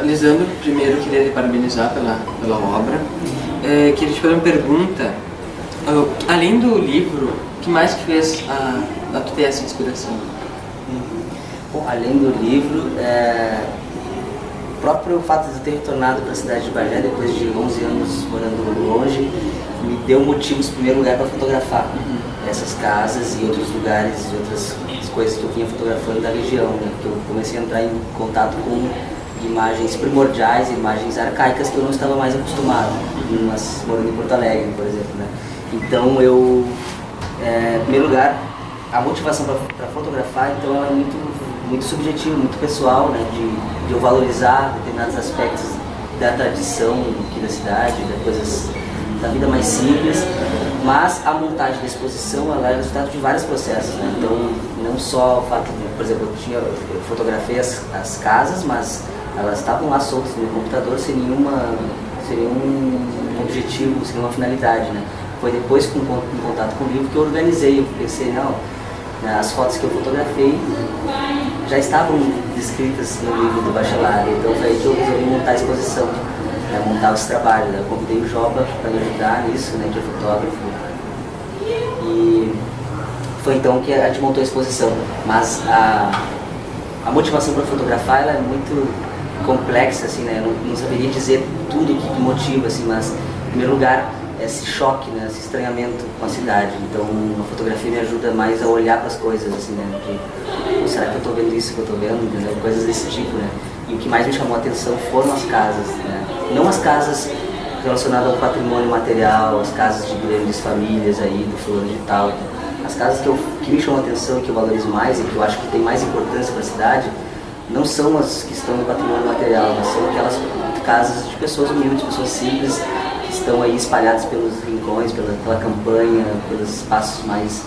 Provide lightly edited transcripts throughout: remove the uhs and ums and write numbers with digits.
Lisandro, primeiro queria te parabenizar pela obra. Queria te fazer uma pergunta. Além do livro, o que mais que fez a tu ter essa inspiração? Bom, além do livro, o próprio fato de eu ter retornado para a cidade de Bagé depois de 11 anos morando longe me deu motivos, em primeiro lugar, para fotografar essas casas e outros lugares e outras coisas que eu vinha fotografando da região, né? Porque eu comecei a entrar em contato com imagens primordiais, imagens arcaicas que eu não estava mais acostumado, morando em Porto Alegre, por exemplo, né? Então eu, em primeiro lugar, a motivação para fotografar, então, ela é muito subjetiva, muito pessoal, né? De eu valorizar determinados aspectos da tradição aqui da cidade, de coisas da vida mais simples, mas a montagem da exposição ela é resultado de vários processos, né? Então, não só o fato de, por exemplo, eu fotografei as casas, mas elas estavam lá soltas no computador sem nenhum objetivo, sem nenhuma finalidade, né? Foi depois, em contato com o livro, que eu organizei. Eu pensei, não, as fotos que eu fotografei já estavam descritas no livro do bacharelado, então foi aí que eu resolvi montar a exposição, né? Montar esse trabalho, né? Eu convidei o Joba para me ajudar nisso, né? Que é fotógrafo, e foi então que a gente montou a exposição. Mas a motivação para fotografar ela é muito complexa, assim, né? Eu não saberia dizer tudo o que motiva, assim, mas em primeiro lugar esse choque, né? Esse estranhamento com a cidade. Então a fotografia me ajuda mais a olhar para as coisas, assim, né? Será que eu estou vendo isso que eu estou vendo, entendeu? Coisas desse tipo, né? E o que mais me chamou a atenção foram as casas, né? Não as casas relacionadas ao patrimônio material, as casas de grandes famílias aí, do fulano de tal. As casas que me chamam a atenção e que eu valorizo mais e que eu acho que tem mais importância para a cidade não são as que estão no patrimônio material, mas são aquelas casas de pessoas humildes, pessoas simples, que estão aí espalhadas pelos rincões, pela campanha, pelos espaços mais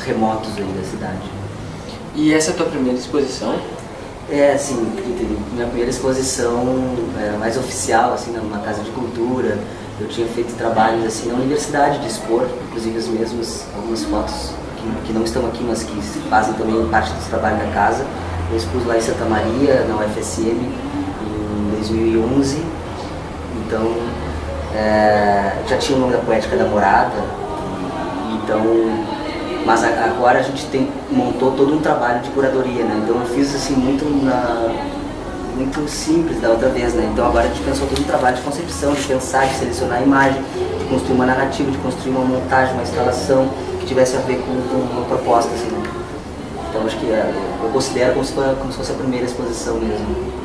remotos aí da cidade. E essa é a tua primeira exposição? Sim, minha primeira exposição mais oficial, assim, numa casa de cultura. Eu tinha feito trabalhos assim na universidade de expor, inclusive algumas fotos que não estão aqui, mas que fazem também parte do trabalho da casa. Eu expus lá em Santa Maria, na UFSM, em 2011. Então, já tinha o nome da Poética da Morada. Então, mas agora a gente montou todo um trabalho de curadoria, né? Então eu fiz assim muito simples da outra vez, né? Então agora a gente pensou todo um trabalho de concepção, de pensar, de selecionar a imagem, de construir uma narrativa, de construir uma montagem, uma instalação que tivesse a ver com uma proposta, assim, né? Então acho que eu considero como se fosse a primeira exposição mesmo.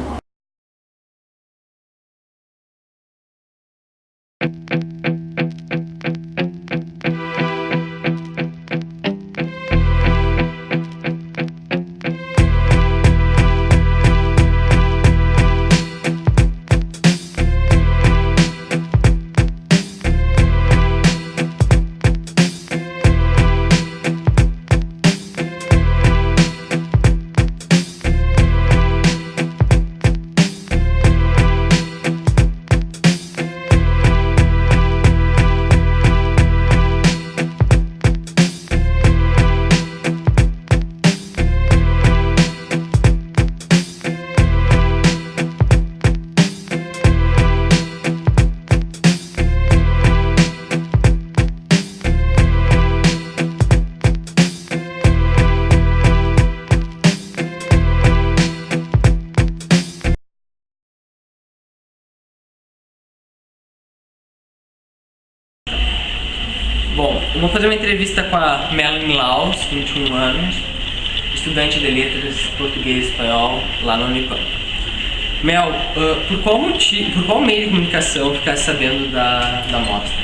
Bom, eu vou fazer uma entrevista com a Melanie Laus, 21 anos, estudante de letras português e espanhol lá na Unicamp. Mel, por qual meio de comunicação ficaste sabendo da mostra?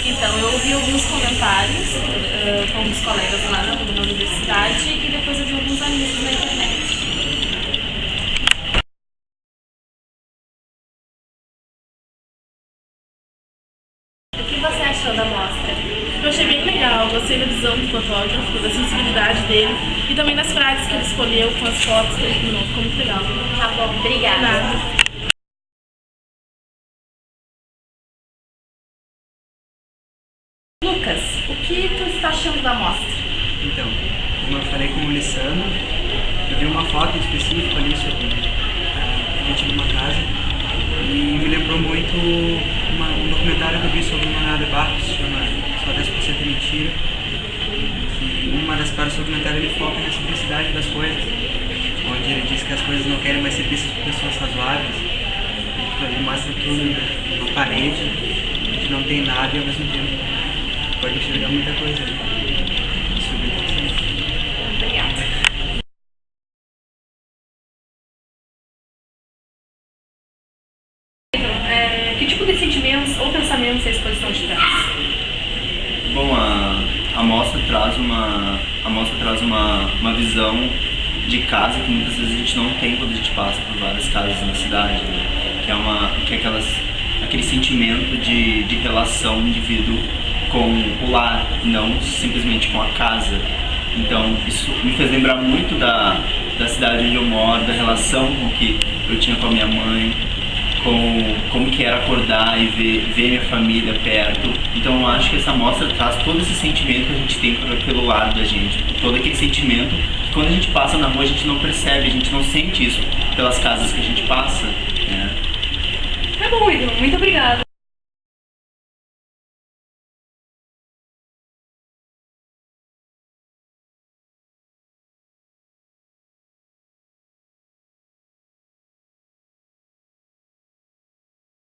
Então, eu ouvi alguns comentários com alguns colegas lá na universidade e depois eu vi alguns amigos na internet. O que você achou da mostra? Eu achei bem legal, gostei da visão do fotógrafo, da sensibilidade dele e também das frases que ele escolheu com as fotos que ele filmou, ficou muito legal. Tá bom, obrigada. Nada. Lucas, o que tu está achando da mostra? Então, como eu falei com o Lissandro, eu vi uma foto específica ali sobre meti numa casa. E me lembrou muito um documentário que eu vi sobre o Leonardo Barros, que se chama Só 10% é Mentira. Que uma das partes do documentário ele foca na simplicidade das coisas, onde ele diz que as coisas não querem mais ser vistas por pessoas razoáveis. Ele mostra tudo na parede, que não tem nada e ao mesmo tempo pode enxergar muita coisa. Isso é bem interessante. Obrigada. Que tipo de sentimentos ou pensamentos a exposição te traz? Bom, a mostra traz uma visão de casa que muitas vezes a gente não tem quando a gente passa por várias casas na cidade, né? Que é aquele sentimento de relação do indivíduo com o lar, não simplesmente com a casa. Então isso me fez lembrar muito da cidade onde eu moro, da relação que eu tinha com a minha mãe, como que era acordar e ver minha família perto. Então eu acho que essa mostra traz todo esse sentimento que a gente tem pelo lado da gente, todo aquele sentimento que quando a gente passa na rua a gente não percebe, a gente não sente isso pelas casas que a gente passa, né? Tá bom, Igor, muito obrigada.